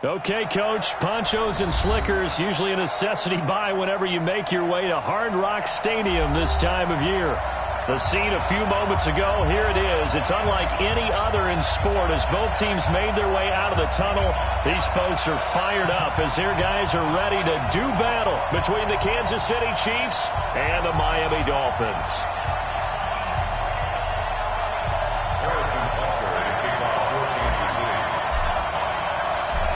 Okay, Coach, ponchos and slickers, usually a necessity buy whenever you make your way to Hard Rock Stadium this time of year. The scene a few moments ago, here it is. It's unlike any other in sport as both teams made their way out of the tunnel. These folks are fired up as their guys are ready to do battle between the Kansas City Chiefs and the Miami Dolphins.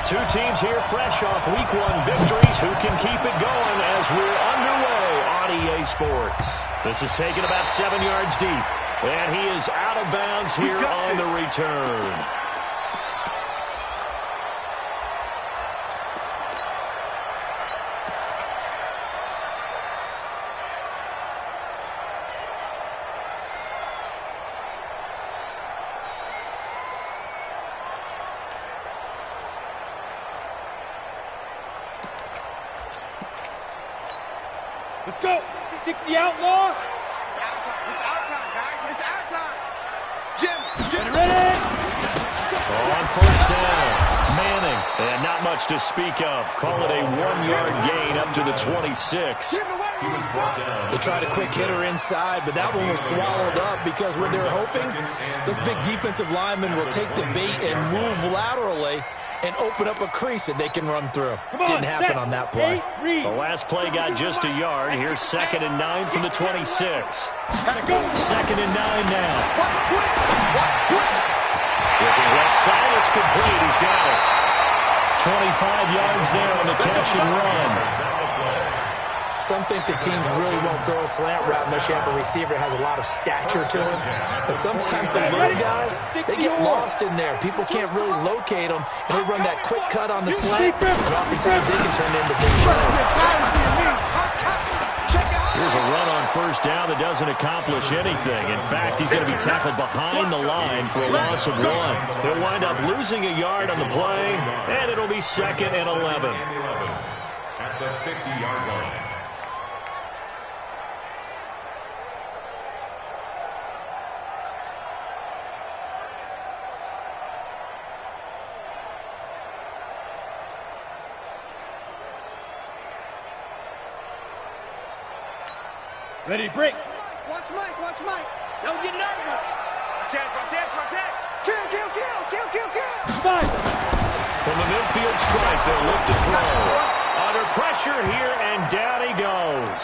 Two teams here fresh off Week 1 victories. Who can keep it going as we're underway on EA Sports? This is taken about 7 yards deep. And he is out of bounds here on the return. Let's go. 60 outlaw. It's our time, guys. It's our time. Jim. Ready. On first down, Manning. And not much to speak of. Call it a 1-yard gain up to the 26. They tried a quick hitter inside, but that one was swallowed up because what they're hoping, those big defensive linemen will take the bait and move laterally and open up a crease that they can run through. Didn't happen on that play. The last play got just a yard. Here's 2nd and 9 from the 26. 2nd and 9 now. Looking left side, it's complete. He's got it. 25 yards there on the catch and run. Some think the teams really won't throw a slant route unless you have a receiver that has a lot of stature to him. Because sometimes the little guys, they get lost in there. People can't really locate them, and they run that quick cut on the slant, and oftentimes they can turn into big plays. Here's a run on first down that doesn't accomplish anything. In fact, he's going to be tackled behind the line for a loss of 1. He'll wind up losing a yard on the play, and it'll be 2nd and 11. At the 50-yard line. Ready to break. Watch Mike. Don't get nervous. Watch out. Kill. Five. From the midfield strike, they'll look to throw. Under pressure here, and down he goes.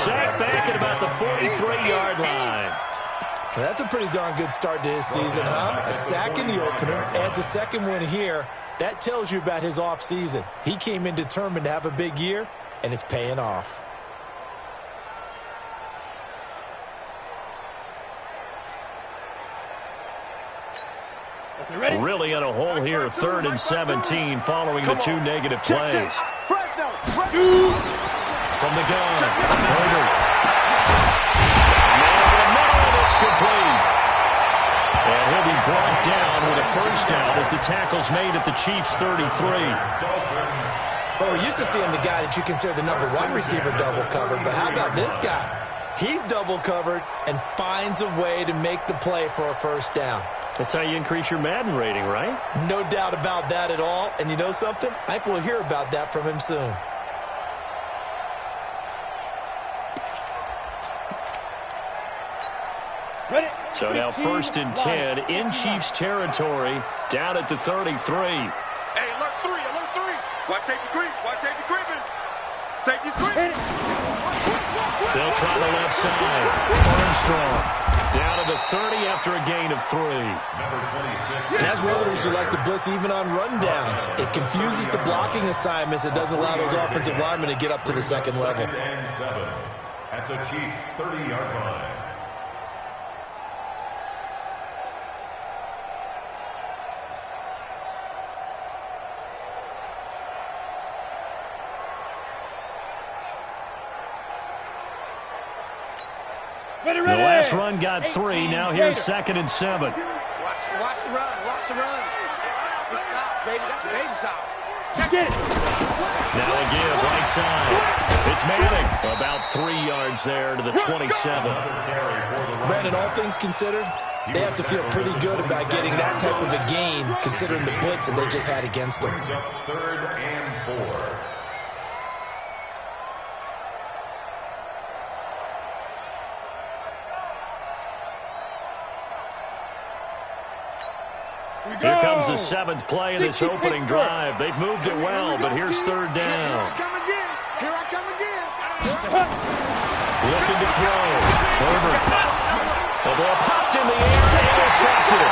Sacked back at about the 43-yard line. Well, that's a pretty darn good start to his season, huh? A sack in the opener, adds a second one here. That tells you about his offseason. He came in determined to have a big year, and it's paying off. Really in a hole here, 3rd and 17 following the 2 negative plays. From the gun, Herbert. It's complete. And he'll be brought down with a first down as the tackle's made at the Chiefs' 33. Well, we're used to seeing the guy that you consider the number 1 receiver double covered, but how about this guy? He's double covered and finds a way to make the play for a first down. That's how you increase your Madden rating, right? No doubt about that at all. And you know something? I think we'll hear about that from him soon. Ready. So now 1st and 10 in Chiefs territory, down at the 33. Hey, alert 3. Watch safety creeping. Safety's creeping. They'll try the left side. Armstrong down to the 30 after a gain of 3. And as others who like to blitz even on rundowns, it confuses the blocking assignments. It doesn't allow those offensive linemen to get up to the second level. At the Chiefs' 30-yard line. The last run got 3. Now here's 2nd and 7. Watch the run. It's out, baby. That's baby style. Get it. Now a give right side. It's Manning. About 3 yards there to the 27. Brandon, all things considered, they have to feel pretty good about getting that type of a gain, considering the blitz that they just had against them. Brings up 3rd and 4. Here comes the 7th play in this opening drive. They've moved it well, but here's 3rd down. Here I come again. Here I come again. Looking to throw. Herbert. The ball popped in the air and intercepted.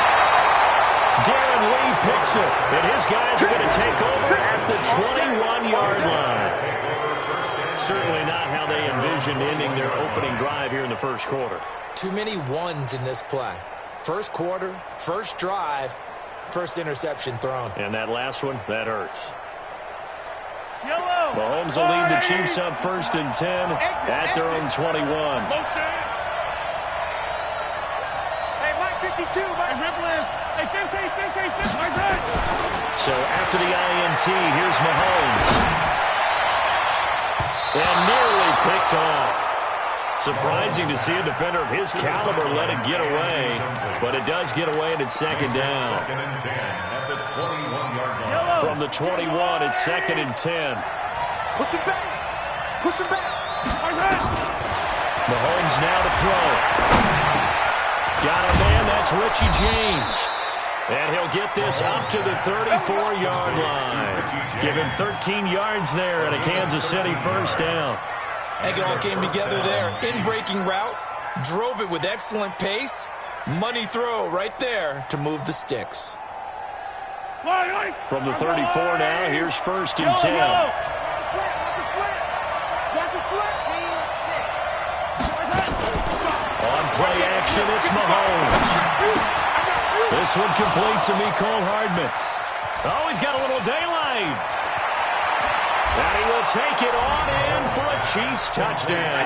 Darren Lee picks it, and his guys are going to take over at the 21-yard line. Certainly not how they envisioned ending their opening drive here in the first quarter. Too many ones in this play. First quarter, first drive, first interception thrown. And that last one, that hurts. Yellow. Mahomes will lead the Chiefs up 1st and 10 at their own 21. Hey, Mike 52, Mike. Hey, 15. So after the INT, here's Mahomes. And nearly picked off. Surprising to see a defender of his caliber let it get away, but it does get away and it's 2nd down. 2nd and 10 at the 21-yard line. From the 21, it's 2nd and 10. Push him back. Push him back. Mahomes now to throw. Got a man, that's Richie James. And he'll get this up to the 34-yard line. Give him 13 yards there and a Kansas City 1st down. I think it all came together there. In-breaking route, drove it with excellent pace. Money throw right there to move the sticks. From the 34 now, here's 1st and 10. On play action, it's Mahomes. This one complete to Mecole Hardman. Oh, he's got a little daylight. And he will take it on in for a Chiefs touchdown.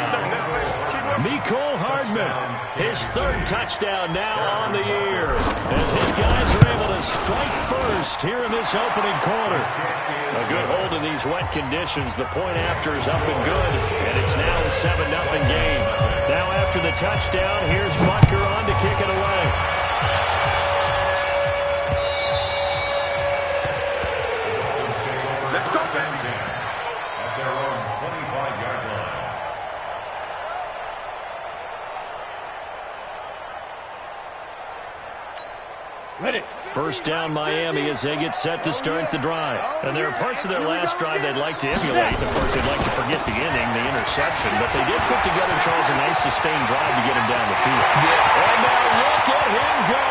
Mecole Hardman, his 3rd touchdown now on the year. As his guys are able to strike first here in this opening quarter. A good hold in these wet conditions. The point after is up and good. And it's now a 7-0 game. Now after the touchdown, here's Butker on to kick it away. Ready. 1st down Miami as they get set to start the drive. And there are parts of their last drive they'd like to emulate. Of course, they'd like to forget the inning, the interception. But they did put together, Charles, a nice sustained drive to get him down the field. Yeah. And now look at him go.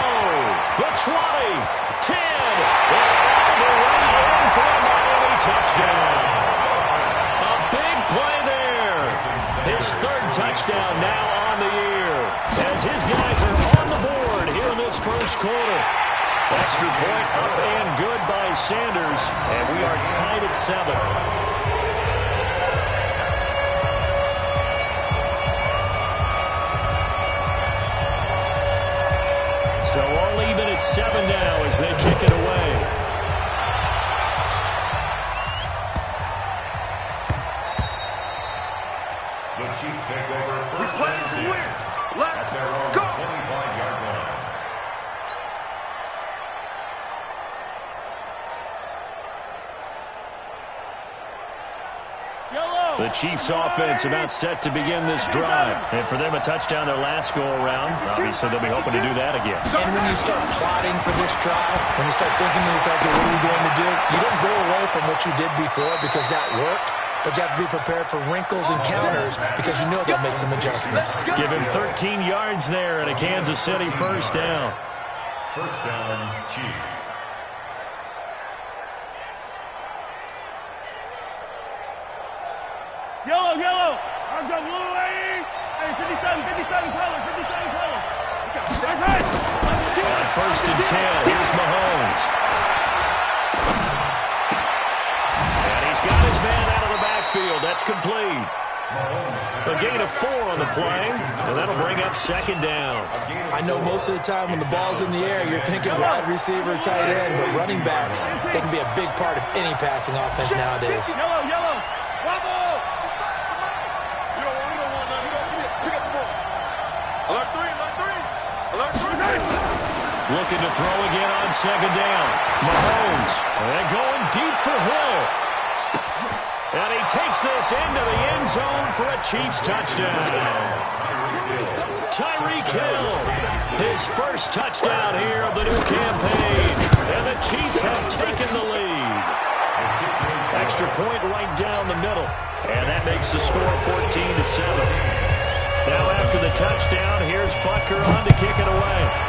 The 20, 10, and all the way in for a Miami touchdown. A big play there. His 3rd touchdown now on the year. As his guys are on the board here in this first quarter. Extra point up and good by Sanders. And we are tied at 7. So all even at 7 now as they kick it away. The Chiefs take over 1st and 10 at their own 25-yard line. The Chiefs offense about set to begin this drive. And for them, a touchdown their last go-around. Obviously, they'll be hoping to do that again. And when you start plotting for this drive, when you start thinking to yourself, okay, what are we going to do? You don't go away from what you did before because that worked. But you have to be prepared for wrinkles and counters because you know they'll make some adjustments. Give him 13 yards there and a Kansas City 1st down. 1st down, Chiefs. Yellow. Arms up, blue, hey. Hey, 57 colors. That's right. On 1st and 10, here's Mahomes. And he's got his man out of the backfield. That's complete. A gain of 4 on the play, and that'll bring up second down. I know most of the time when the ball's in the air, you're thinking wide receiver, tight end, but running backs, they can be a big part of any passing offense nowadays. Yellow, yellow. Bravo! You don't want none. You don't pick up the ball. Alert 3, alert 3. Alert 3. Looking to throw again on second down. Mahomes, and going deep for Hill. And he takes this into the end zone for a Chiefs touchdown. Tyreek Hill, his first touchdown here of the new campaign. And the Chiefs have taken the lead. Extra point right down the middle. And that makes the score 14-7. Now after the touchdown, here's Butker on to kick it away.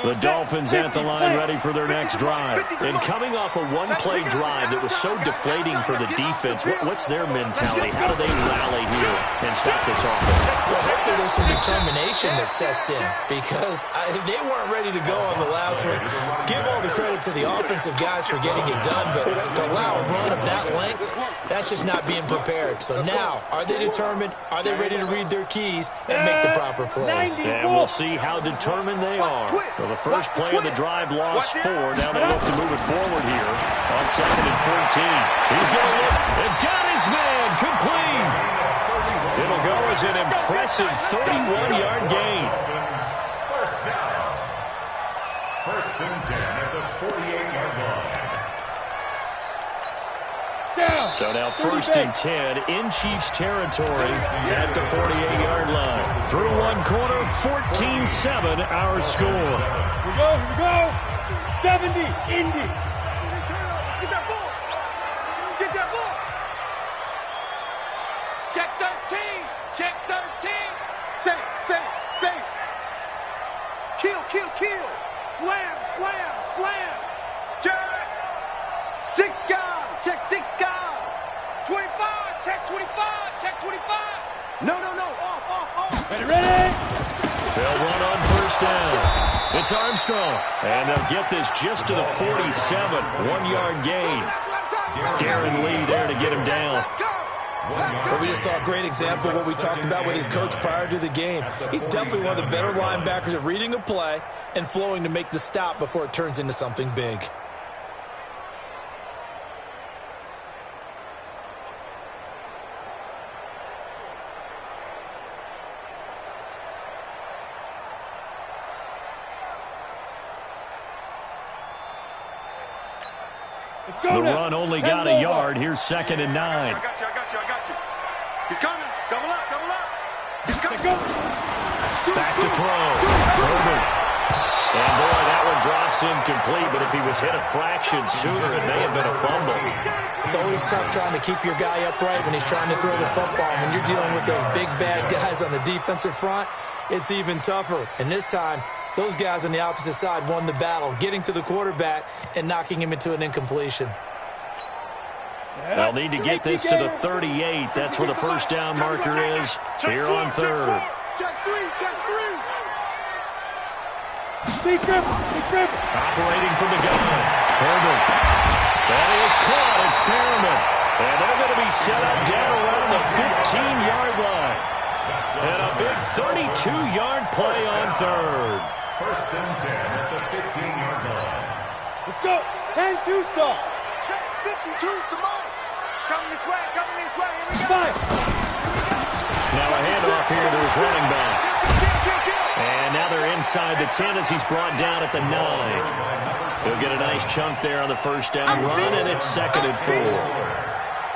The Dolphins at the line ready for their next drive. And coming off a one-play drive that was so deflating for the defense, what's their mentality? How do they rally here and stop this offense? Well, hopefully there's some determination that sets in because they weren't ready to go on the last one. Give all the credit to the offensive guys for getting it done, but to allow a run of that length, that's just not being prepared. So now, are they determined? Are they ready to read their keys and make the proper plays? And we'll see how determined they are. Well, the first play of the drive lost 4. Now they look to move it forward here on 2nd and 14. He's going to look and got his man complete. It'll go as an impressive 31-yard gain. First down. First and 10 at the 48-yard line. So now 1st and 10 in Chiefs territory at the 48-yard line. Through one quarter, 14-7 our score. Here we go. 70, Indy. Get that ball. Get that ball. Check 13. Check 13. Say. Kill. Slam. Jack. 6 guard. Check 6 guard. 25. Check 25. Check 25. No. Off. Ready? They'll run on first down. It's Armstrong. And they'll get this just to the 47. 1-yard gain. Darren Lee there to get him down. But we just saw a great example of what we talked about with his coach prior to the game. He's definitely one of the better linebackers at reading a play and flowing to make the stop before it turns into something big. The run only got a yard. Here's 2nd and 9. I got you. He's coming. Double up. He's coming. Back to throw. Herbert. And boy, that one drops incomplete, but if he was hit a fraction sooner, it may have been a fumble. It's always tough trying to keep your guy upright when he's trying to throw the football. When you're dealing with those big, bad guys on the defensive front, it's even tougher. And this time, those guys on the opposite side won the battle, getting to the quarterback and knocking him into an incompletion. They'll need to get this to the 38. That's where the first down marker is here on 3rd. Check 3. Big grip. Operating from the gun. Herbert. That is caught. It's Perriman. And they're going to be set up down around the 15-yard line. And a big 32-yard play on 3rd. First and 10 at the 15-yard line. Let's go. 10-2 stop. Check 52's the mark. Coming this way. Here we go. 5. Now a handoff here to his running back. And now they're inside the 10 as he's brought down at the 9. He'll get a nice chunk there on the first down run, and it's 2nd and 4.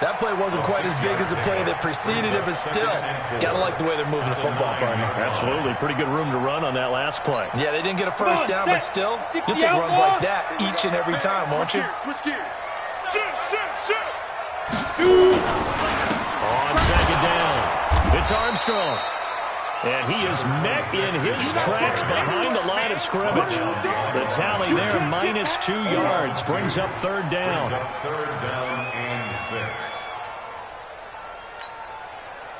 That play wasn't quite as big as the play that preceded it, but still, got to like the way they're moving the football, partner. Absolutely. Pretty good room to run on that last play. Yeah, they didn't get a first down, but still, you'll take runs like that each and every time, won't you? Switch gears. Shoot. On second down, it's Armstrong. And he is met in his tracks behind the line of scrimmage. The tally there, -2 yards, brings up 3rd down. Third down and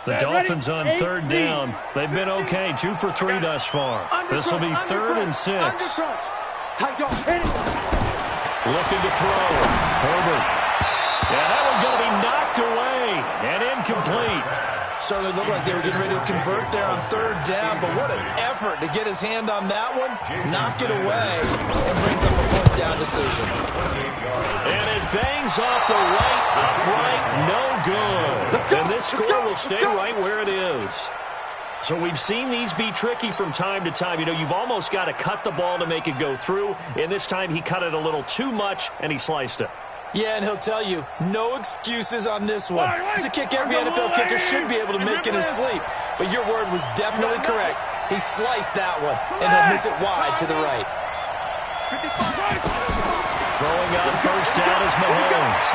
The Dolphins on third down. They've been okay, 2 for 3 thus far. This will be 3rd and 6. Looking to throw. Herbert. Yeah, that one's going to be knocked away and incomplete. Certainly looked like they were getting ready to convert there on third down, but what an effort to get his hand on that one, knock it away, and brings up a fourth down decision. And it bangs off the right upright, no good. And this score will stay right where it is. So we've seen these be tricky from time to time. You know, you've almost got to cut the ball to make it go through, and this time he cut it a little too much, and he sliced it. Yeah, and he'll tell you, no excuses on this one. It's a kick every NFL kicker should be able to make in his sleep. But your word was definitely correct. He sliced that one, and he'll miss it wide to the right. Throwing on first down is Mahomes.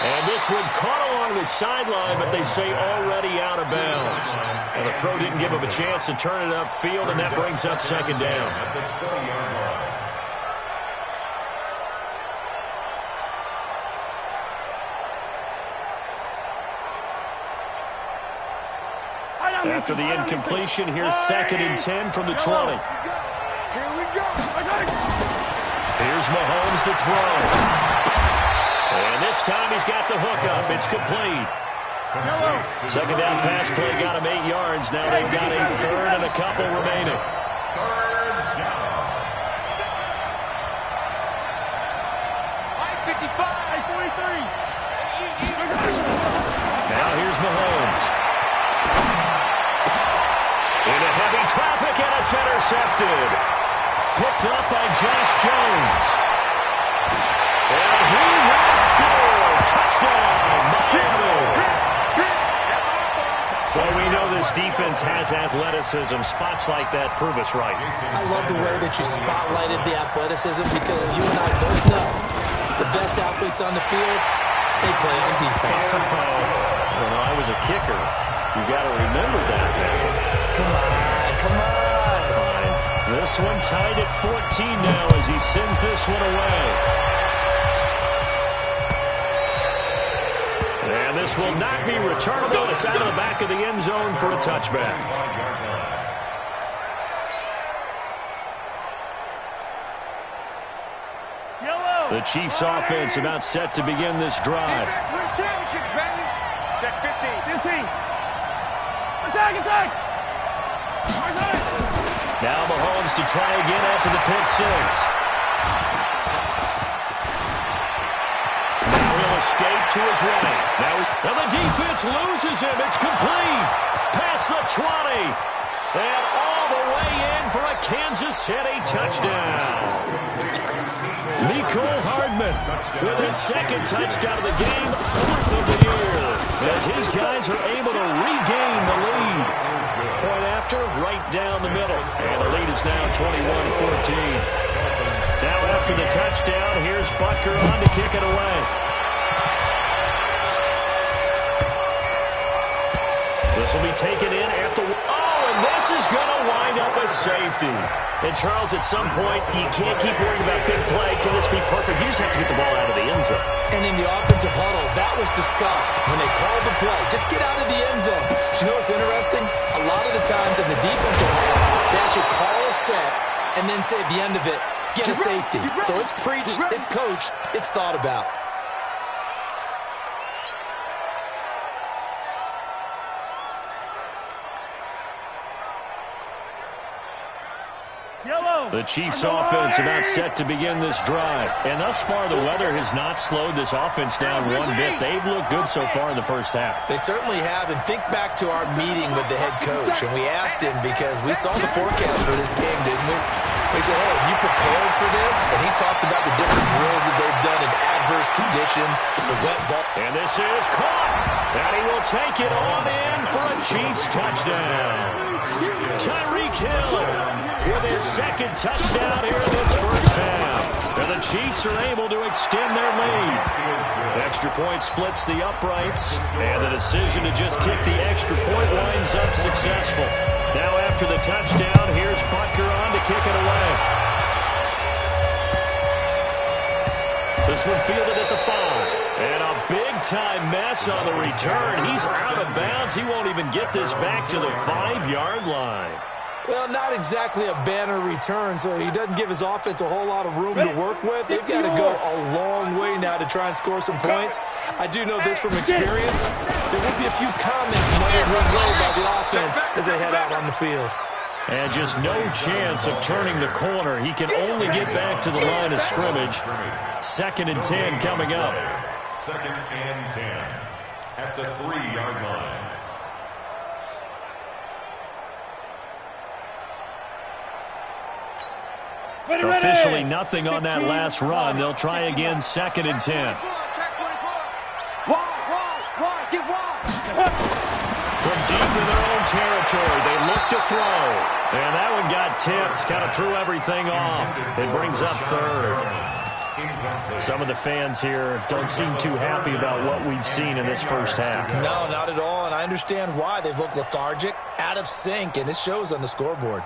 And this one caught along the sideline, but they say already out of bounds. And the throw didn't give him a chance to turn it upfield, and that brings up second down. After the incompletion, here's 2nd and 10 from the 20. Here we go. Here's Mahomes to throw. And this time he's got the hook up. It's complete. Second down pass play got him 8 yards. Now they've got a 3rd and a couple remaining. Now here's Mahomes. Into heavy traffic, and it's intercepted. Picked up by Josh Jones. And he will score. Touchdown, Miami. Well, we know this defense has athleticism. Spots like that prove us right. I love the way that you spotlighted the athleticism because you and I both know the best athletes on the field, they play on defense. When I was a kicker, you got to remember that now. Come on, come on. Fine. This one tied at 14 now as he sends this one away. And this will not be returnable. It's out of the back of the end zone for a touchback. The Chiefs offense about set to begin this drive. Check 15. Attack! Now Mahomes to try again after the pick six. Now he'll escape to his right. Now the defense loses him. It's complete. Past the 20. And all the way in for a Kansas City touchdown. Nicole Hardman with his 2nd touchdown of the game, 4th of the year, as his guys are able to regain the lead. Point after, right down the middle, and the lead is now 21-14. Now after the touchdown, here's Butker on to kick it away. This will be taken in after... and this is going to wind up a safety. And, Charles, at some point, you can't keep worrying about big play. Can this be perfect? You just have to get the ball out of the end zone. And in the offensive huddle, that was discussed when they called the play. Just get out of the end zone. But you know what's interesting? A lot of the times in the defensive huddle, they actually call a set and then say at the end of it, get a safety. So it's preached, it's coached, it's thought about. The Chiefs offense about set to begin this drive. And thus far, the weather has not slowed this offense down one bit. They've looked good so far in the first half. They certainly have. And think back to our meeting with the head coach. And we asked him because we saw the forecast for this game, didn't we? We said, hey, have you prepared for this? And he talked about the different drills that they've done in adverse conditions, the wet ball. And this is caught. And he will take it on in for a Chiefs touchdown. Tyreek Hill with his 2nd touchdown here in this first half. And the Chiefs are able to extend their lead. The extra point splits the uprights. And the decision to just kick the extra point winds up successful. Now after the touchdown, here's Butker on to kick it away. This one fielded at the 5. And a big-time mess on the return. He's out of bounds. He won't even get this back to the 5-yard line. Well, not exactly a banner return, so he doesn't give his offense a whole lot of room to work with. They've got to go a long way now to try and score some points. I do know this from experience. There will be a few comments muttered his way by the offense as they head out on the field. And just no chance of turning the corner. He can only get back to the line of scrimmage. 2nd and 10 coming up. 2nd and 10 at the 3-yard line. Officially nothing on that last run. They'll try again, 2nd and 10. From deep in their own territory, they look to throw. And that one got tipped, kind of threw everything off. It brings up 3rd. Some of the fans here don't seem too happy about what we've seen in this first half. No, not at all, and I understand why. They've looked lethargic, out of sync, and it shows on the scoreboard.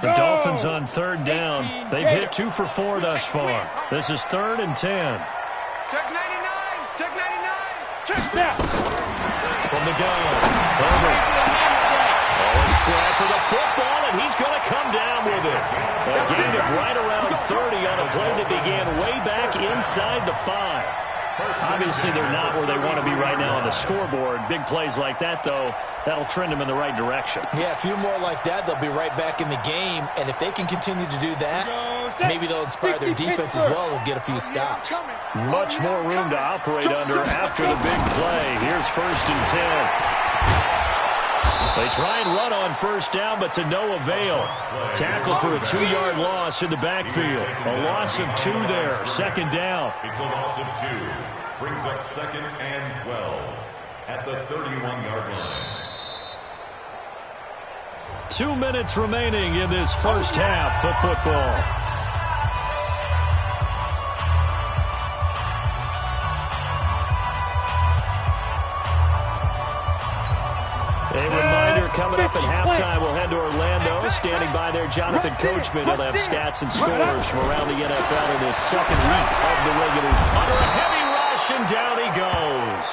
The Dolphins on 3rd down. They've hit 2 for 4 thus far. This is 3rd and 10. Check 99. Check 99. Check that. From the gun. Over. Oh, a scrap for the football, and he's going to come down with it. A gain of right around 30 on a play that began way back inside the 5. Obviously, they're not where they want to be right now on the scoreboard. Big plays like that, though, that'll trend them in the right direction. Yeah, a few more like that, they'll be right back in the game. And if they can continue to do that, maybe they'll inspire their defense as well and get a few stops. Much more room to operate under after the big play. Here's 1st and 10. They try and run on 1st down, but to no avail. Tackle for a 2-yard loss in the backfield. A loss of 2 there. 2nd down. It's a loss of 2. Brings up 2nd and 12 at the 31-yard line. 2 minutes remaining in this first half of football. A reminder, coming up at halftime, we'll head to Orlando. Standing by there, Jonathan Coachman. He'll have stats and scores from around the NFL in his 2nd week of the regular. Under a heavy rush, and down he goes.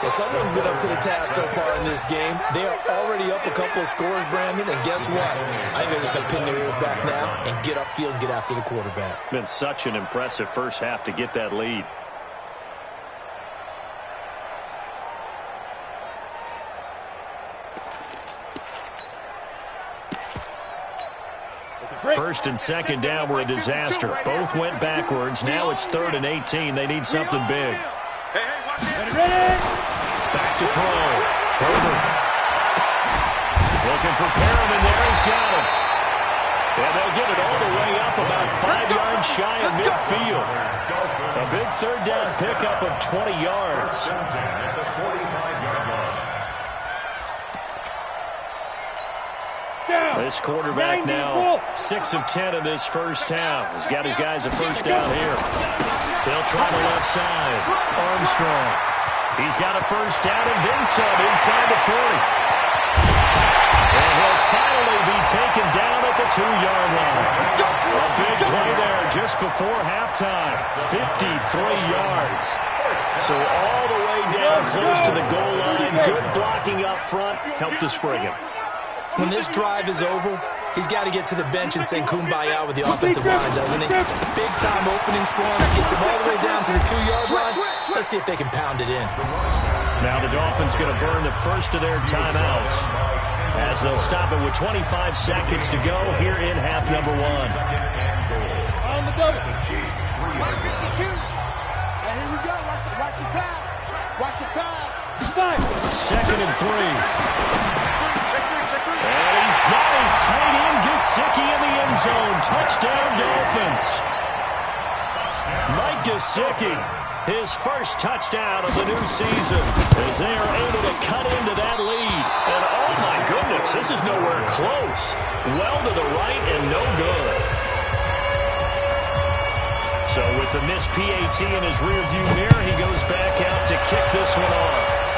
Well, someone's been up to the task so far in this game. They are already up a couple of scores, Brandon, and guess what? I think they're just going to pin their ears back now and get upfield and get after the quarterback. Been such an impressive first half to get that lead. First and 2nd down were a disaster. Both went backwards. Now it's 3rd and 18. They need something big. Back to throw. Over. Looking for Perriman there. He's got him. And they'll get it all the way up about 5 yards shy of midfield. A big 3rd down pickup of 20 yards. This quarterback now 6 of 10 in this first half. He's got his guys a 1st down here. They'll try the left side. Armstrong. He's got a 1st down and then some inside the 40. And he'll finally be taken down at the 2-yard line. A big play there just before halftime. 53 yards. So all the way down close to the goal line. Good blocking up front. Helped to spring him. When this drive is over, he's got to get to the bench and sing Kumbaya with the offensive line, doesn't he? Big-time openings for him. Gets him all the way down to the 2-yard line. Let's see if they can pound it in. Now the Dolphins going to burn the first of their timeouts as they'll stop it with 25 seconds to go here in half number 1. On the double. 152. And here we go. Watch the pass. Watch the pass. 2nd and 3. And he's got his tight end, Gesicki, in the end zone. Touchdown, Dolphins. Mike Gesicki, his first touchdown of the new season, as they are able to cut into that lead. And oh my goodness, this is nowhere close. Well to the right and no good. So with the missed PAT in his rearview mirror, he goes back out to kick this one off.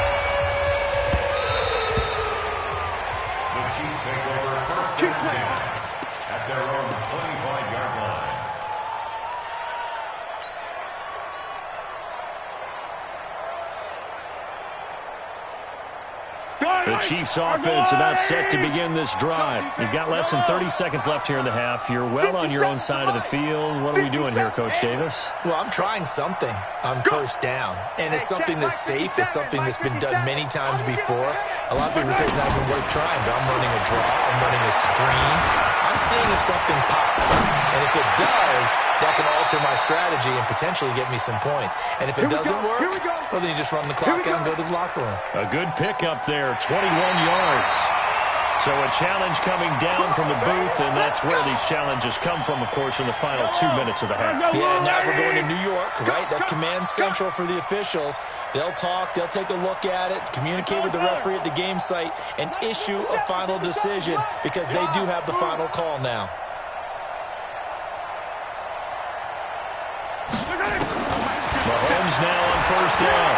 At their own 25-yard line. The Chiefs offense about set to begin this drive. You've got less than 30 seconds left here in the half. You're well on your own side of the field. What are we doing here, Coach Davis? Well, I'm trying something on first down, and it's something that's safe. It's something that's been done many times before. A lot of people say it's not even worth trying, but I'm running a draw. I'm running a screen. I'm seeing if something pops, and if it does, that can alter my strategy and potentially get me some points. And if it doesn't work, well, then you just run the clock out and go to the locker room. A good pickup there, 21 yards. So a challenge coming down from the booth, and that's where these challenges come from, of course, in the final 2 minutes of the half. Yeah, now we're going to New York, right? That's command central for the officials. They'll talk, they'll take a look at it, communicate with the referee at the game site, and issue a final decision because they do have the final call now. Mahomes now on first down.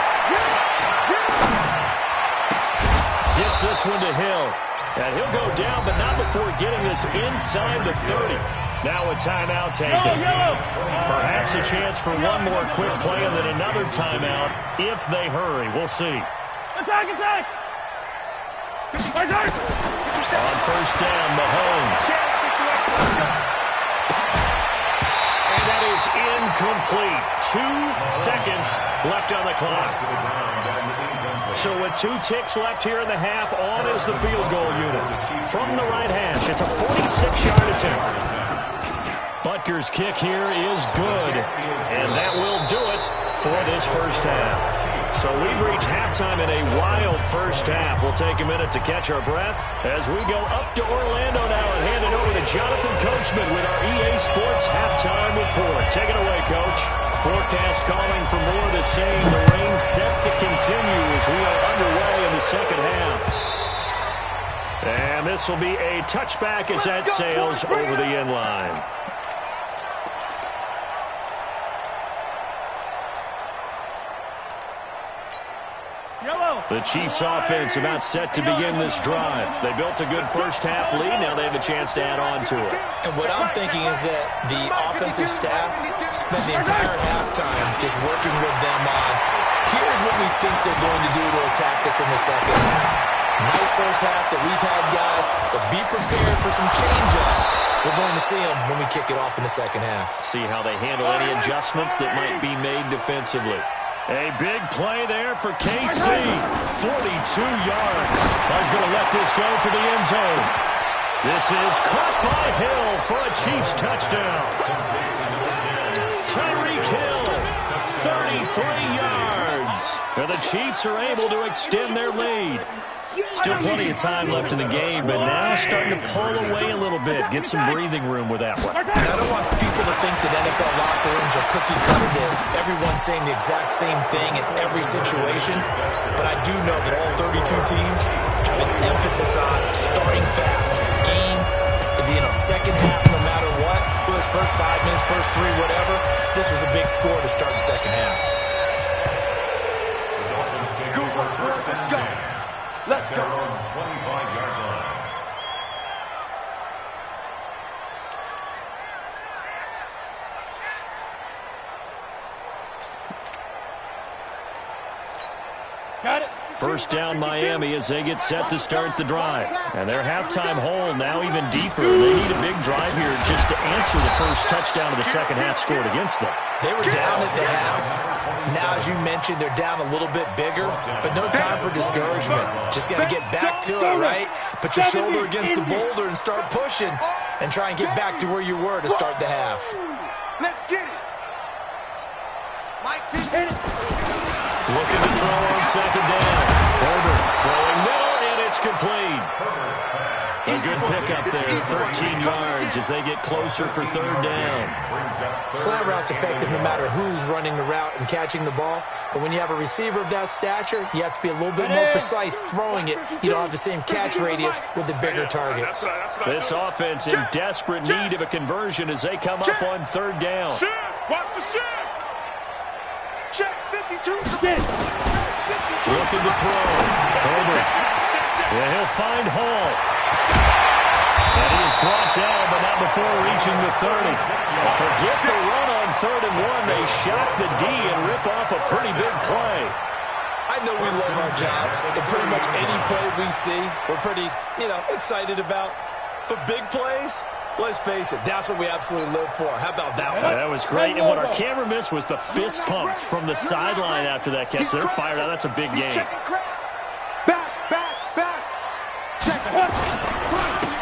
Gets this one to Hill. And he'll go down, but not before getting this inside the 30. Now a timeout taken. Perhaps a chance for one more quick play and then another timeout if they hurry. We'll see. Attack, attack! On first down, Mahomes. And that is incomplete. 2 seconds left on the clock. So with 2 ticks left here in the half, on is the field goal unit. From the right hash, it's a 46-yard attempt. Butker's kick here is good, and that will do it for this first half. So we've reached halftime in a wild first half. We'll take a minute to catch our breath as we go up to Orlando now and hand it over to Jonathan Coachman with our EA Sports halftime report. Take it away, Coach. Forecast calling for more of the same. The rain set to continue as we are underway in the second half. And this will be a touchback as that sails over the end line. The Chiefs offense about set to begin this drive. They built a good first half lead. Now they have a chance to add on to it. And what I'm thinking is that the offensive staff spent the entire halftime just working with them on, here's what we think they're going to do to attack us in the second half. Nice first half that we've had, guys, but be prepared for some change-ups. We're going to see them when we kick it off in the second half. See how they handle any adjustments that might be made defensively. A big play there for KC. 42 yards. He's going to let this go for the end zone. This is caught by Hill for a Chiefs touchdown. Tyreek Hill, 33 yards. And the Chiefs are able to extend their lead. Still plenty of time left in the game, but now starting to pull away a little bit. Get some breathing room with that one. And I don't want people to think that NFL locker rooms are cookie-cutter, that everyone's saying the exact same thing in every situation. But I do know that all 32 teams have an emphasis on starting fast. Game, second half, no matter what. Whether it's first 5 minutes, first 3, whatever. This was a big score to start the second half. Let's go. 25-yard line. Got it. First down Miami as they get set to start the drive. And their halftime hole now even deeper. They need a big drive here just to answer the first touchdown of the second half scored against them. They were down at the half. Now, as you mentioned, they're down a little bit bigger, but no time for discouragement. Just got to get back to it, right? Put your shoulder against the boulder and start pushing and try and get back to where you were to start the half. Let's get it. Mike, hit it. Looking to throw on second down. Herbert throwing middle, and it's complete. A good pickup there, 13 yards as they get closer for third down. Slant route's effective no matter who's running the route and catching the ball. But when you have a receiver of that stature, you have to be a little bit more precise throwing it. You don't have the same catch radius with the bigger targets. This offense in desperate need of a conversion as they come up on third down. Watch the shit. Check 52. Looking to throw. Herbert. Yeah, he'll find Hall. And he is brought down, but not before reaching the 30. Forget the run on 3rd and 1. They shock the D and rip off a pretty big play. I know we love our jobs, and pretty much any play we see, we're pretty, excited about. But big plays, let's face it, that's what we absolutely live for. How about that one? That was great, and what our camera missed was the fist pump from the sideline after that catch. They're fired out. That's a big game. Back. Check it.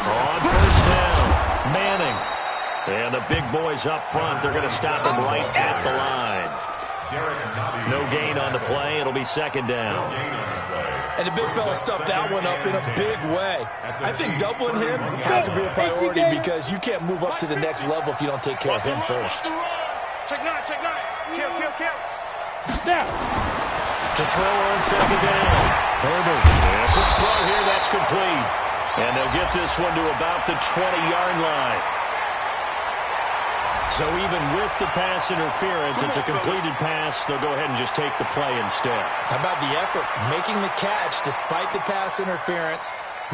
On first down, Manning. And the big boys up front, they're going to stop him right at the line. No gain on the play. It'll be 2nd down. And the big fella stuffed that one up in a big way. I think doubling him has to be a priority because you can't move up to the next level if you don't take care of him first. Check 9. Kill. Now. To throw on 2nd down. Herbert. And a quick throw here. That's complete. And they'll get this one to about the 20-yard line. So even with the pass interference, it's a completed pass. They'll go ahead and just take the play instead. How about the effort? Making the catch despite the pass interference.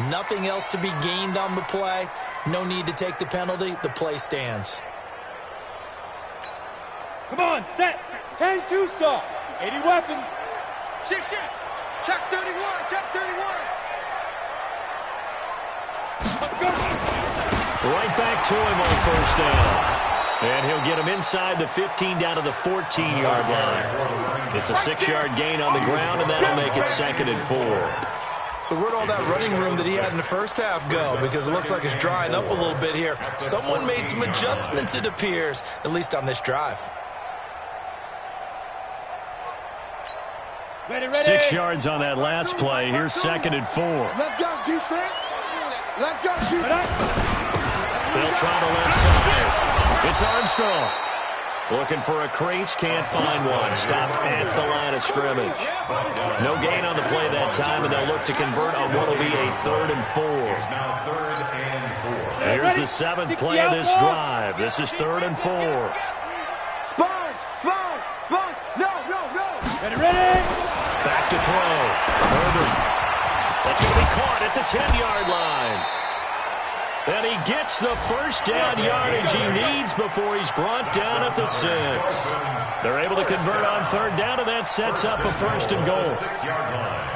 Nothing else to be gained on the play. No need to take the penalty. The play stands. Come on, set. 10-2 saw. 80 weapon. Check 31. Let's go. Right back to him on first down. And he'll get him inside the 15 down to the 14-yard line. It's a 6-yard gain on the ground, and that'll make it 2nd and 4. So where'd all that running room that he had in the first half go? Because it looks like it's drying up a little bit here. Someone made some adjustments, it appears, at least on this drive. Ready. 6 yards on that last play. Here's 2nd and 4. Let's go, defense. Let's go, defense. They'll try the left side. It's Armstrong. Looking for a crease, can't find one. Stopped at the line of scrimmage. No gain on the play that time, and they'll look to convert on what will be a 3rd and 4. Here's the 7th play of this drive. This is 3rd and 4. Sponge. No. Ready. Back to throw. Herbert. That's going to be caught at the 10-yard line. And he gets the first down yardage he needs before he's brought down at the 6. They're able to convert on 3rd down, and that sets up a 1st and goal. 6-yard line.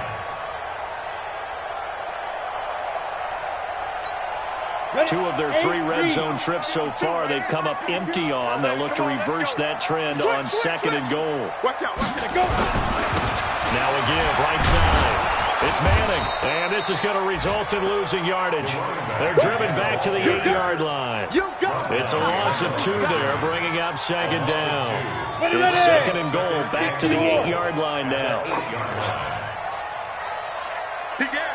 Two of their 3 red zone trips so far, they've come up empty on. They'll look to reverse that trend on 2nd and goal. Watch out. Go. Now a give, right side. It's Manning, and this is going to result in losing yardage. They're driven back to the 8-yard line. It's a loss of 2 there, bringing up 2nd down. It's 2nd and goal, back to the 8-yard line now. Big air.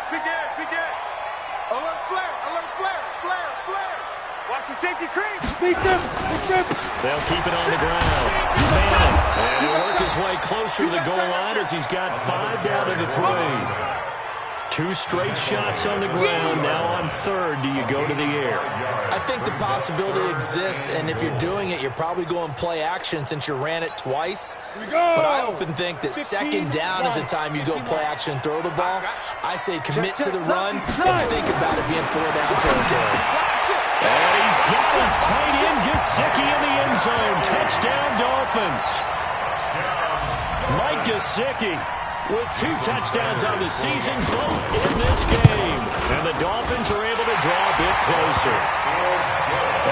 Alert flare. Watch the safety creep. Beat them. They'll keep it on the ground. Manning, and he'll work his way closer to the goal line as he's got 5 down to the 3. 2 straight shots on the ground. Now on 3rd, do you go to the air? I think the possibility exists, and if you're doing it, you're probably going play action since you ran it twice. But I often think that 2nd down is the time you go play action and throw the ball. I say commit to the run and think about it being 4-down territory. And he's got his tight end Gesicki in the end zone. Touchdown, Dolphins. Mike Gesicki with 2 touchdowns on the season, both in this game. And the Dolphins are able to draw a bit closer.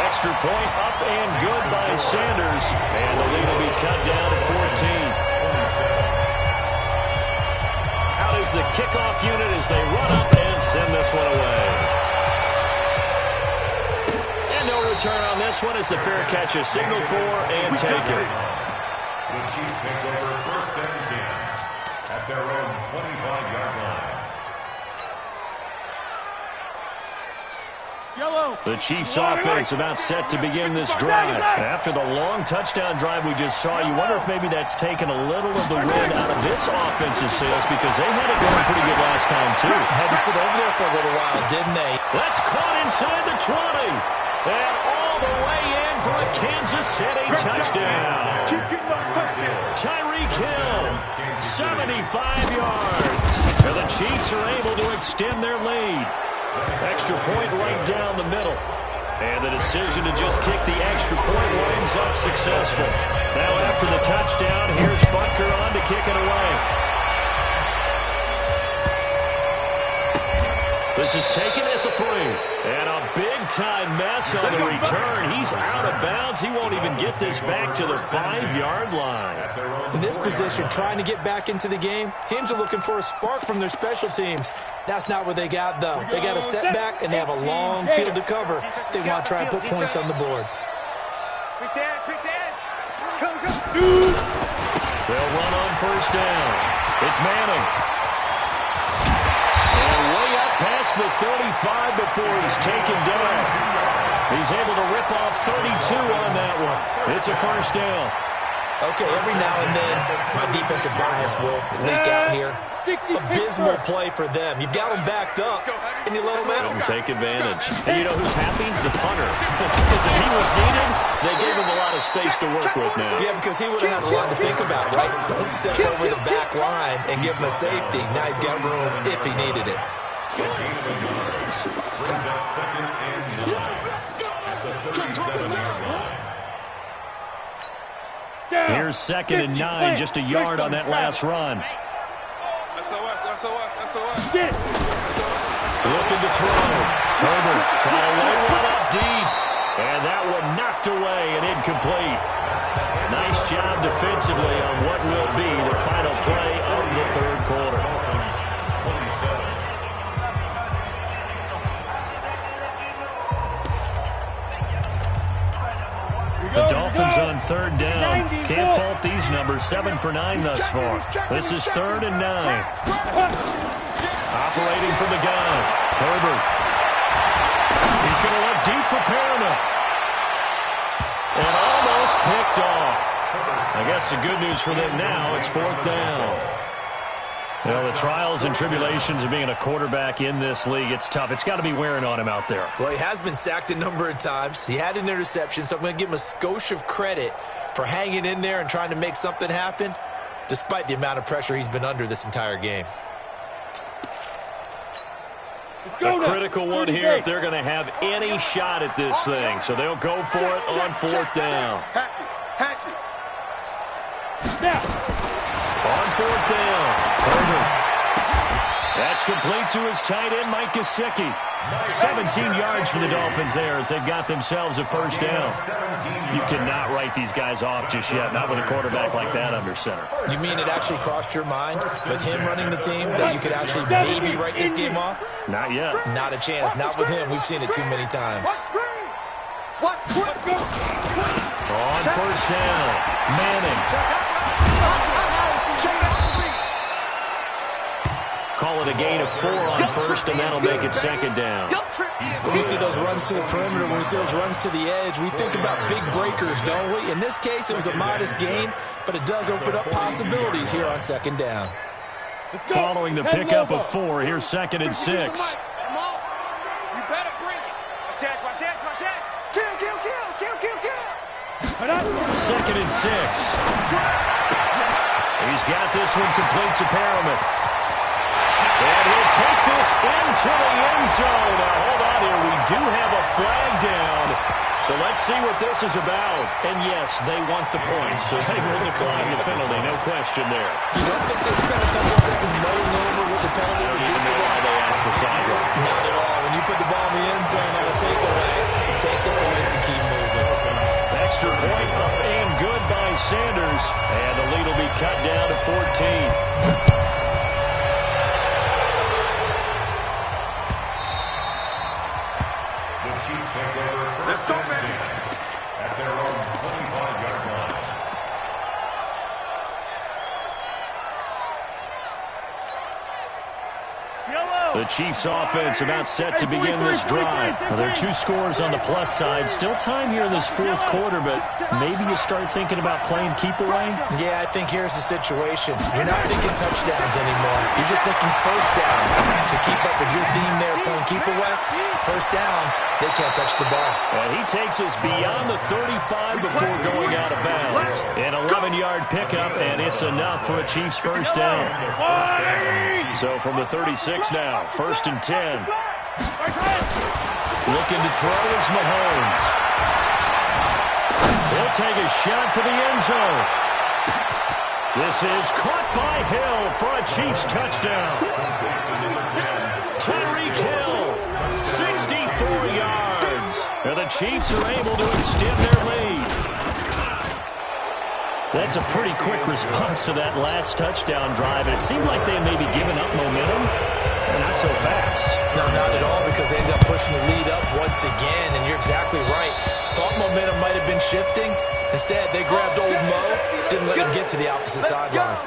Extra point up and good by Sanders. And the lead will be cut down to 14. Out is the kickoff unit as they run up and send this one away. And no return on this one as the fair catch is signaled for and taken. The Chiefs take over 1st and 10 at their own 25-yard line. The Chiefs offense about set to begin this drive. After the long touchdown drive we just saw, you wonder if maybe that's taken a little of the wind out of this offense's sails because they had it going pretty good last time too. Had to sit over there for a little while, didn't they? That's caught inside the 20. And all the way in for a Kansas City touchdown. Tyreek Hill, 75 yards. And the Chiefs are able to extend their lead. Extra point right down the middle. And the decision to just kick the extra point winds up successful. Now after the touchdown, here's Butker on to kick it away. This is taken at the 3. And a big-time mess on the return. He's out of bounds. He won't even get this back to the 5-yard line. In this position, trying to get back into the game, teams are looking for a spark from their special teams. That's not what they got, though. They got a setback, and they have a long field to cover if they want to try and put points on the board. Quick edge, quick edge. Come. They'll run on first down. It's Manning. And way up past the 35 before he's taken down. He's able to rip off 32 on that one. It's a first down. Okay, every now and then, my defensive bias will leak out here. Abysmal play for them. You've got them backed up, and you let them out. And take advantage. And you know who's happy? The punter. Because if he was needed, they gave him a lot of space to work with now. Yeah, because he would have had a lot to think about, right? Don't step over the back line and give him a safety. Now he's got room if he needed it. Brings up 2nd and 9 at the 37-yard line. Here's 2nd and 9, just a yard on that last run. SOS. Looking to throw. Herbert trying to lay one up deep. And that one knocked away and incomplete. Nice job defensively on what will be the final play of the 3rd quarter. The Dolphins on 3rd down. Can't fault these numbers. 7 for 9 thus far. This is 3rd and 9. Operating from the gun. Herbert. He's going to look deep for Perriman. And almost picked off. I guess the good news for them now, it's 4th down. Well, the trials and tribulations of being a quarterback in this league, it's tough. It's got to be wearing on him out there. Well, he has been sacked a number of times. He had an interception, so I'm going to give him a skosh of credit for hanging in there and trying to make something happen, despite the amount of pressure he's been under this entire game. A critical one here if they're going to have any shot at this thing. So they'll go for it on 4th down. Hatchet. On 4th down, Herbert. That's complete to his tight end, Mike Gesicki. 17 yards for the Dolphins there as they've got themselves a first down. You cannot write these guys off just yet, not with a quarterback like that under center. You mean it actually crossed your mind with him running the tein that you could actually maybe write this game off? Not yet. Not a chance. Not with him. We've seen it too many times. On first down, Manning. Call it a gain of 4 on first, and that'll make it 2nd down. When we see those runs to the perimeter, when we see those runs to the edge, we think about big breakers, don't we? In this case, it was a modest gain, but it does open up possibilities here on 2nd down. Following the pickup of 4, here's 2nd and 6. Come on. You better bring it. Watch out. Kill. 2nd and 6. He's got this one complete to Perriman. And he'll take this into the end zone. Now, hold on here. We do have a flag down. So let's see what this is about. And, yes, they want the points, so they will decline the penalty. No question there. You don't think they spent a couple of seconds mulling over with the penalty? I don't even know why they asked the sideline. Not at all. When you put the ball in the end zone on a takeaway, take the points and keep moving. Extra point up and good by Sanders. And the lead will be cut down to 14. Let's go, man. At their own 25-yard line. The Chiefs offense about set to begin this drive. Well, there are 2 scores on the plus side. Still time here in this 4th quarter, but maybe you start thinking about playing keep away? Yeah, I think here's the situation. You're not thinking touchdowns anymore. You're just thinking first downs. To keep up with your theme there playing keep away, first downs, they can't touch the ball. And he takes us beyond the 35 before going out of bounds. An 11-yard pickup, and it's enough for a Chiefs 1st down. So from the 36 now, 1st and 10. Looking to throw is Mahomes. He'll take a shot to the end zone. This is caught by Hill for a Chiefs touchdown. Tyreek Hill, 64 yards. And the Chiefs are able to extend their lead. That's a pretty quick response to that last touchdown drive. And it seemed like they may be giving up momentum. Not so fast. No, not at all, because they ended up pushing the lead up once again, and you're exactly right. Thought momentum might have been shifting. Instead, they grabbed old Mo, didn't let him get to the opposite sideline.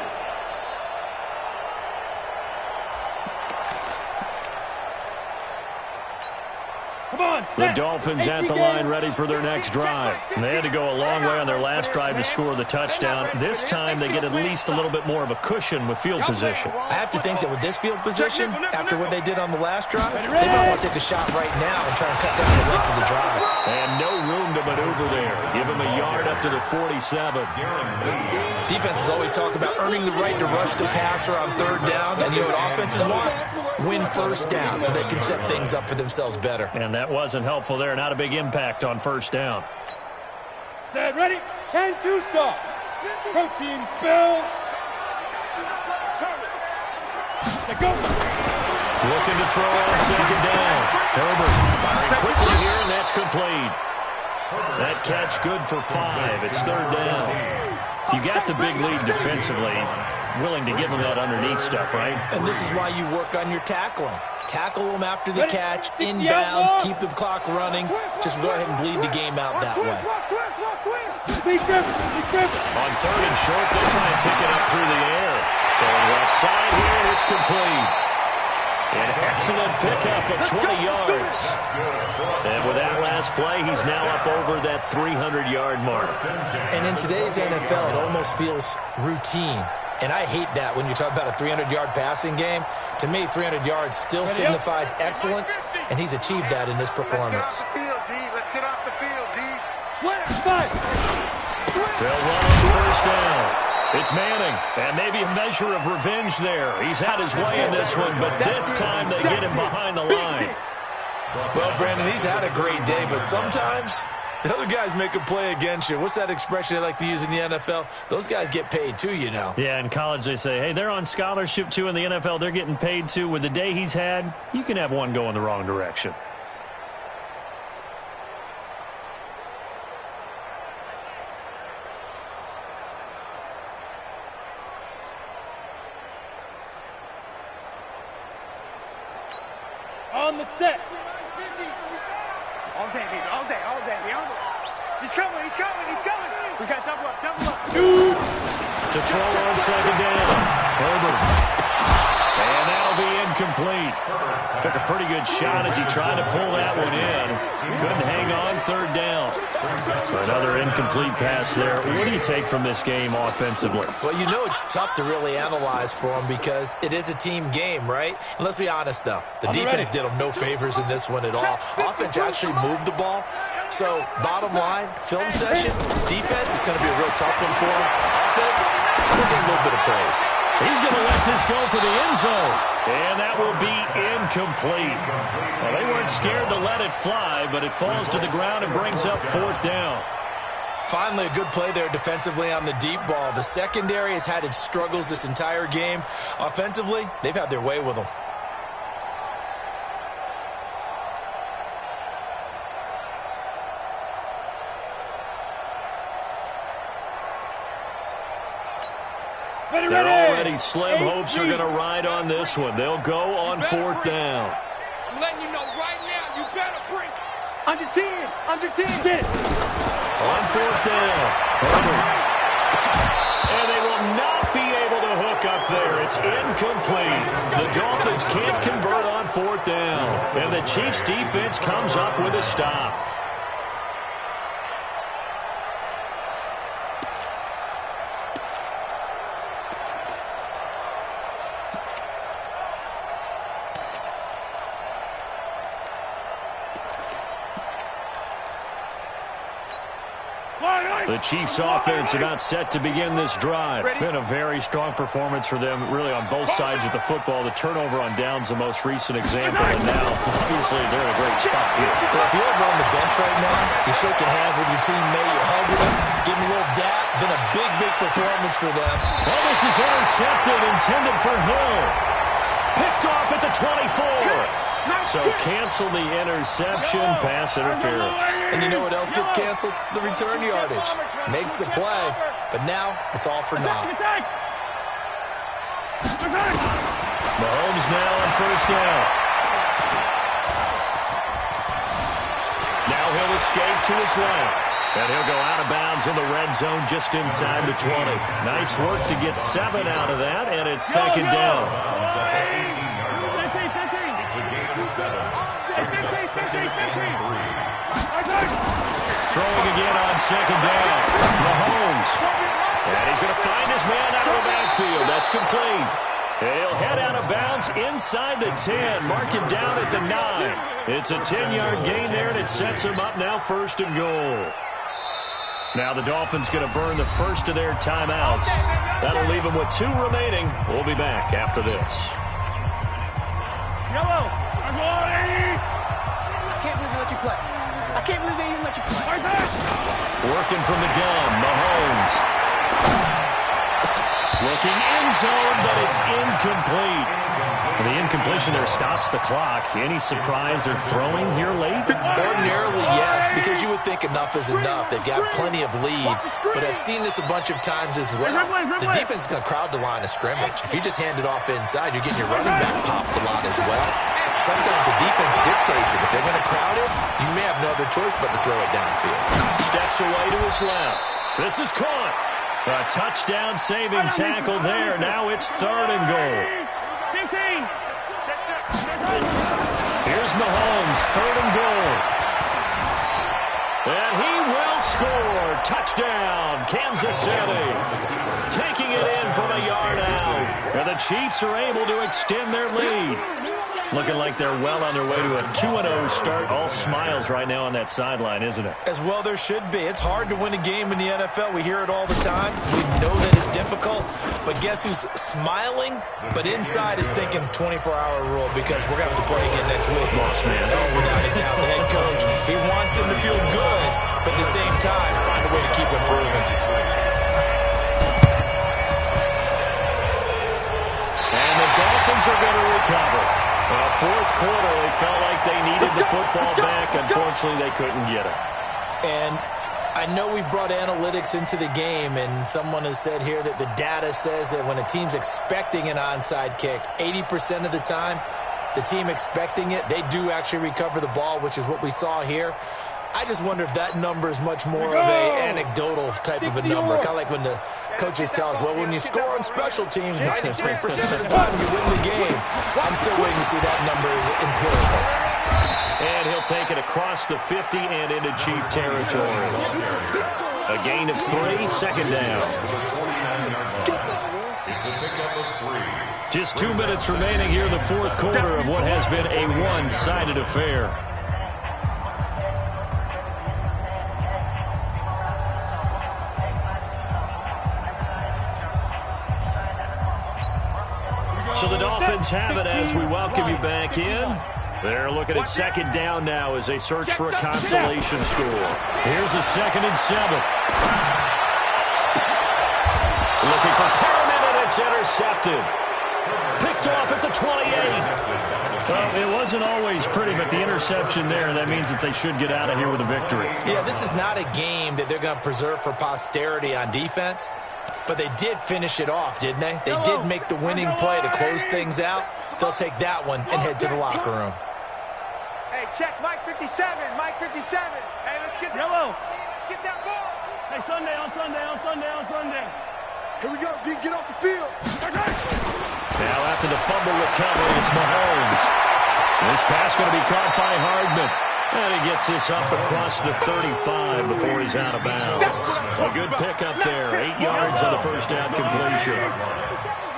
The Dolphins at the line ready for their next drive. They had to go a long way on their last drive to score the touchdown. This time they get at least a little bit more of a cushion with field position. I have to think that with this field position, after what they did on the last drive, they might want to take a shot right now and try and cut down the length of the drive. And no room to maneuver there. Give him a yard up to the 47. Defenses always talk about earning the right to rush the passer on third down, and you know what offenses want? Win first down so they can set things up for themselves better. And that wasn't helpful there. Not a big impact on first down. Set, ready? 10-2 stop. Protein spill. Let go. Looking to throw on second down. Herbert firing quickly here, and that's complete. That catch good for 5. It's third down. You got the big lead defensively. Willing to give them that underneath stuff, right? And this is why you work on your tackling. Tackle them after the catch, inbounds, keep the clock running. Just go ahead and bleed the game out that way. On third and short, they'll try and pick it up through the air. Going left side here, it's complete. An excellent pickup of 20 yards. And with that last play, he's now up over that 300-yard mark. And in today's NFL, it almost feels routine. And I hate that when you talk about a 300-yard passing game. To me, 300 yards still signifies excellence, and he's achieved that in this performance. Let's get off the field, D. They'll run on first down. It's Manning, and maybe a measure of revenge there. He's had his way in this one, but this time they get him behind the line. Well, Brandon, he's had a great day, but sometimes the other guys make a play against you. What's that expression they like to use in the NFL? Those guys get paid too, you know. Yeah, in college they say, hey, they're on scholarship too. In the NFL, they're getting paid too. With the day he's had, you can have one go in the wrong direction. On the set. All day, baby, all day, all day. He's coming. We got double up. To throw on second down. Herbert. And that'll be incomplete. Took a pretty good shot as he tried to pull that one in. Couldn't hang on third down. Another incomplete pass there. What do you take from this game offensively? Well, you know it's tough to really analyze for them because it is a team game, right? And let's be honest, though. The defense did them no favors in this one at all. Offense actually moved the ball. So, bottom line, film session, defense is going to be a real tough one for them. Offense, we'll get a little bit of praise. He's going to let this go for the end zone. And that will be incomplete. Well, they weren't scared to let it fly, but it falls to the ground and brings up fourth down. Finally, a good play there defensively on the deep ball. The secondary has had its struggles this entire game. Offensively, they've had their way with them. They're already slim hopes are going to ride on this one. They'll go on fourth down. I'm letting you know right now, you better bring under 10. Get it. On fourth down. And they will not be able to hook up there. It's incomplete. The Dolphins can't convert on fourth down. And the Chiefs defense comes up with a stop. Line, The Chiefs offense about set to begin this drive. Been a very strong performance for them, really on both sides of the football. The turnover on downs, the most recent example, and now, obviously, they're in a great spot here. Well, if you're over on the bench right now, you're shaking hands with your teammate, you're hugging him, giving a little dap. Been a big, big performance for them. Well, this is intercepted, intended for Hill. Picked off at the 24. So cancel the interception, pass interference. And you know what else gets canceled? The return yardage. Makes the play, but now it's all for naught. Mahomes now on first down. Now he'll escape to his left. And he'll go out of bounds in the red zone just inside the 20. Nice work to get 7 out of that, and it's second down. Throwing again on second down. Mahomes. And he's going to find his man out of the backfield. That's complete. He'll head out of bounds inside the 10. Mark him down at the 9. It's a 10-yard gain there, and it sets him up now first and goal. Now the Dolphins going to burn the first of their timeouts. That'll leave them with 2 remaining. We'll be back after this. Yellow. I can't believe they let you play. I can't believe they even let you play. Working from the gun, Mahomes. Looking in zone, but it's incomplete. The incompletion there stops the clock. Any surprise they're throwing here late? Ordinarily, yes, because you would think enough is enough. They've got plenty of lead, but I've seen this a bunch of times as well. The defense is going to crowd the line of scrimmage. If you just hand it off inside, you're getting your running back popped a lot as well. Sometimes the defense dictates it. If they're going to crowd it, you may have no other choice but to throw it downfield. Steps away to his left. This is caught. A touchdown-saving tackle there. Now it's third and goal. 15. Here's Mahomes, third and goal. And he will score. Touchdown, Kansas City. Taking it in from a yard out. And the Chiefs are able to extend their lead. Looking like they're well on their way to a 2-0 start. All smiles right now on that sideline, isn't it? As well there should be. It's hard to win a game in the NFL. We hear it all the time. We know that it's difficult. But guess who's smiling? But inside is thinking 24-hour rule because we're going to have to play again next week. Boss man. Oh, without a doubt, the head coach, he wants them to feel good, but at the same time, find a way to keep improving. And the Dolphins are going to recover. Well, fourth quarter, they felt like they needed the football back. Unfortunately, they couldn't get it. And I know we brought analytics into the game, and someone has said here that the data says that when a team's expecting an onside kick, 80% of the time, the team expecting it, they do actually recover the ball, which is what we saw here. I just wonder if that number is much more of a anecdotal type of a number. Kind of like when the coaches tell us, well, when you score on special teams, 93% of the time you win the game. I'm still waiting to see that number is empirical. And he'll take it across the 50 and into Chief territory. A gain of 3, second down. Just 2 minutes remaining here in the fourth quarter of what has been a one-sided affair. So the Dolphins have it as we welcome you back in. They're looking at second down now as they search for a consolation score. Here's a 2nd and 7. Looking for Perriman, and it's intercepted. Picked off at the 28. Well, it wasn't always pretty, but the interception there, that means that they should get out of here with a victory. Yeah, this is not a game that they're going to preserve for posterity on defense. But they did finish it off, didn't they? They did make the winning play to close things out. They'll take that one and head to the locker room. Hey, check Mike 57. Mike 57. Hey, let's get that. Yellow. Let's get that ball. Hey, Sunday, on Sunday, on Sunday, on Sunday. Here we go, D. Get off the field. Now after the fumble recovery, it's Mahomes. This pass going to be caught by Hardman. And he gets this up across the 35 before he's out of bounds. A good pickup there. 8 yards on the first down completion.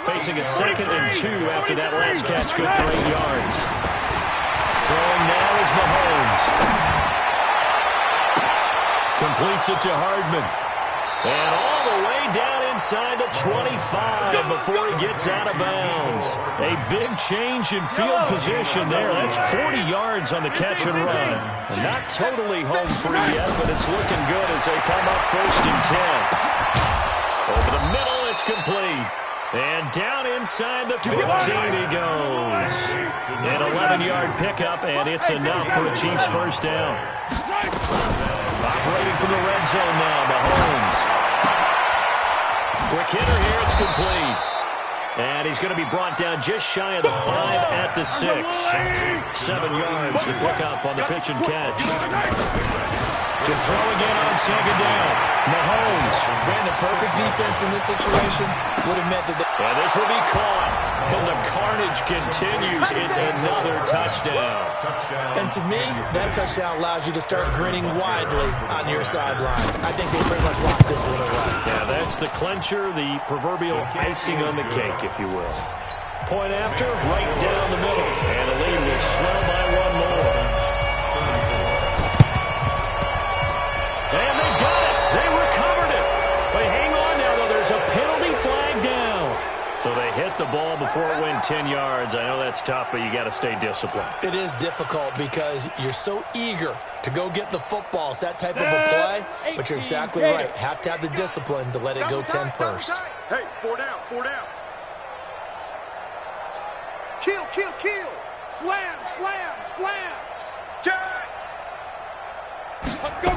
Facing a 2nd and 2 after that last catch. Good for 8 yards. Throwing now is Mahomes. Completes it to Hardman. And all the way down inside the 25 before he gets out of bounds. A big change in field position there. That's 40 yards on the catch and run. Not totally home free yet, but it's looking good as they come up 1st and 10. Over the middle, it's complete. And down inside the 15 he goes. An 11-yard pickup, and it's enough for a Chiefs first down. Operating from the red zone now, Mahomes. Quick hitter here, it's complete. And he's going to be brought down just shy of the 5 at the 6. 7 yards, the pickup on the pitch and catch. To throw again on 2nd down. Mahomes. Ran the perfect defense in this situation. Would have meant that And this will be caught. And the carnage continues. It's another touchdown. And to me, that touchdown allows you to start grinning widely on your sideline. I think they pretty much locked this one away. Yeah, that's the clincher, the proverbial icing on the cake, if you will. Point after, right down the middle. And the lead will swell by 1 more. And they got it. They recovered it. But hang on now, though. There's a penalty flag down. So they hit the ball before it went 10 yards. I know that's tough, but you got to stay disciplined. It is difficult because you're so eager to go get the football. It's that type of a play, but you're exactly right. Have to have the discipline to let it go 10 first. Hey, 4 down, 4 down. Kill, kill, kill. Slam, slam, slam. Jack. Let's go.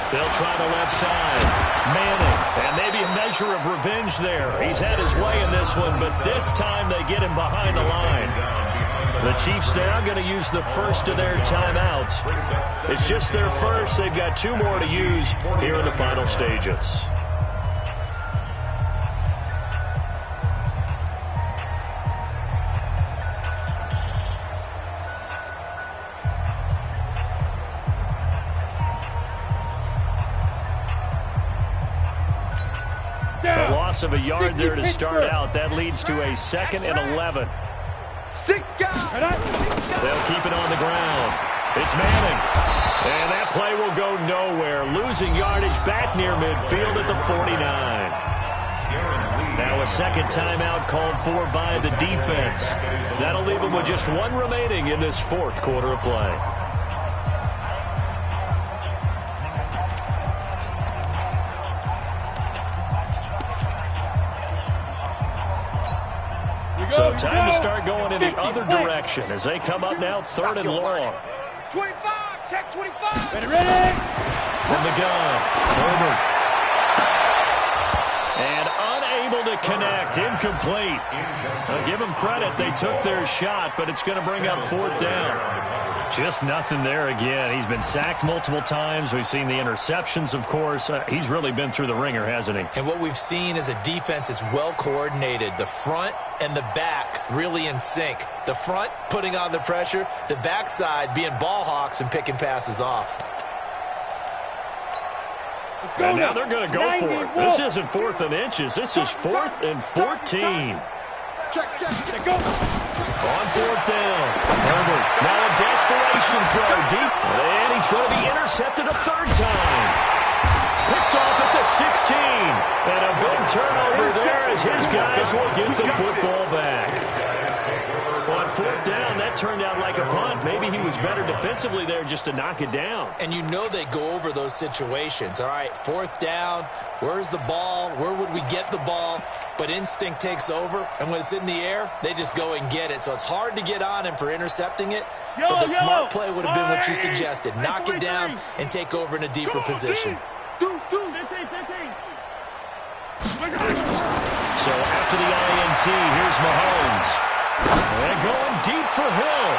They'll try the left side. Manning, and maybe a measure of revenge there. He's had his way in this one, but this time they get him behind the line. The Chiefs now going to use the first of their timeouts. It's just their first. They've got 2 more to use here in the final stages. A loss of a yard there to start out. That leads to a 2nd and 11. 6 guys. They'll keep it on the ground. It's Manning. And that play will go nowhere. Losing yardage back near midfield at the 49. Now a second timeout called for by the defense. That'll leave them with just 1 remaining in this 4th quarter of play. So time to start going in the other direction as they come up now 3rd and long. 25, check 25. Ready? From the gun, Herbert. And unable to connect, incomplete. I'll give them credit, they took their shot, but it's going to bring up 4th down. Just nothing there again. He's been sacked multiple times. We've seen the interceptions, of course. He's really been through the ringer, hasn't he? And what we've seen is a defense that's well coordinated. The front and the back really in sync. The front putting on the pressure, the backside being ball hawks and picking passes off. And now they're going to go for it. This isn't 4th and inches. This is 4th and 14. Check, go. On 4th down. Herbert. Now a desperation throw deep. And he's going to be intercepted a 3rd time. Picked off at the 16. And a big turnover there as his guys will get the football back. On 4th down, that turned out like a punt. Maybe he was better defensively there just to knock it down. And you know they go over those situations. All right, 4th down, where's the ball? Where would we get the ball? But instinct takes over, and when it's in the air, they just go and get it. So it's hard to get on him for intercepting it, but the smart play would have been what you suggested. Knock it down and take over in a deeper position. So after the INT, here's Mahomes. And going deep for Hill.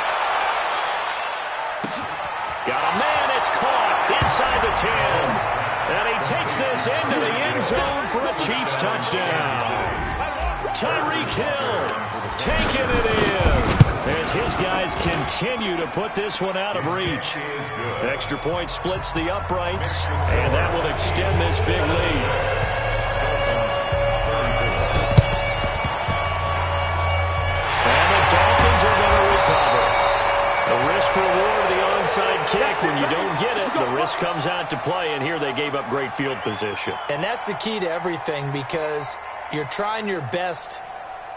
Got a man, it's caught inside the 10. And he takes this into the end zone for a Chiefs touchdown. Tyreek Hill taking it in as his guys continue to put this one out of reach. Extra point splits the uprights, and that will extend this big lead. Reward of the onside kick. When you don't get it, the risk pass comes out to play, and here they gave up great field position. And that's the key to everything, because you're trying your best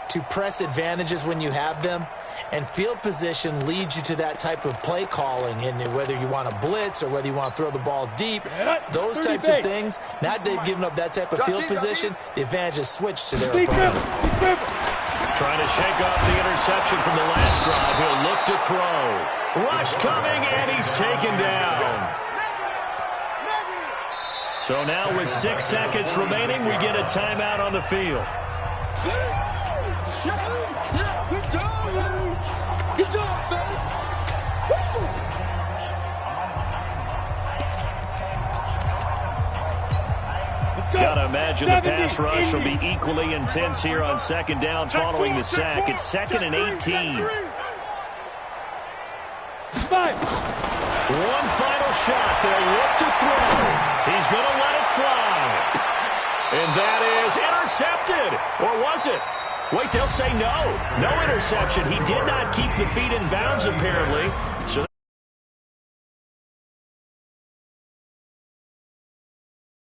to press advantages when you have them, and field position leads you to that type of play calling, and whether you want to blitz or whether you want to throw the ball deep, those types of things. Now they've given up that type of field position, the advantage is switched to their opponent. Trying to shake off the interception from the last drive. He'll look to throw. Rush coming, and he's taken down. So now with 6 seconds remaining, we get a timeout on the field. Gotta imagine the pass rush will be equally intense here on second down following the sack. It's 2nd and 18. One final shot. They'll look to throw. He's going to let it fly. And that is intercepted. Or was it? Wait, they'll say no. No interception. He did not keep the feet in bounds, apparently. So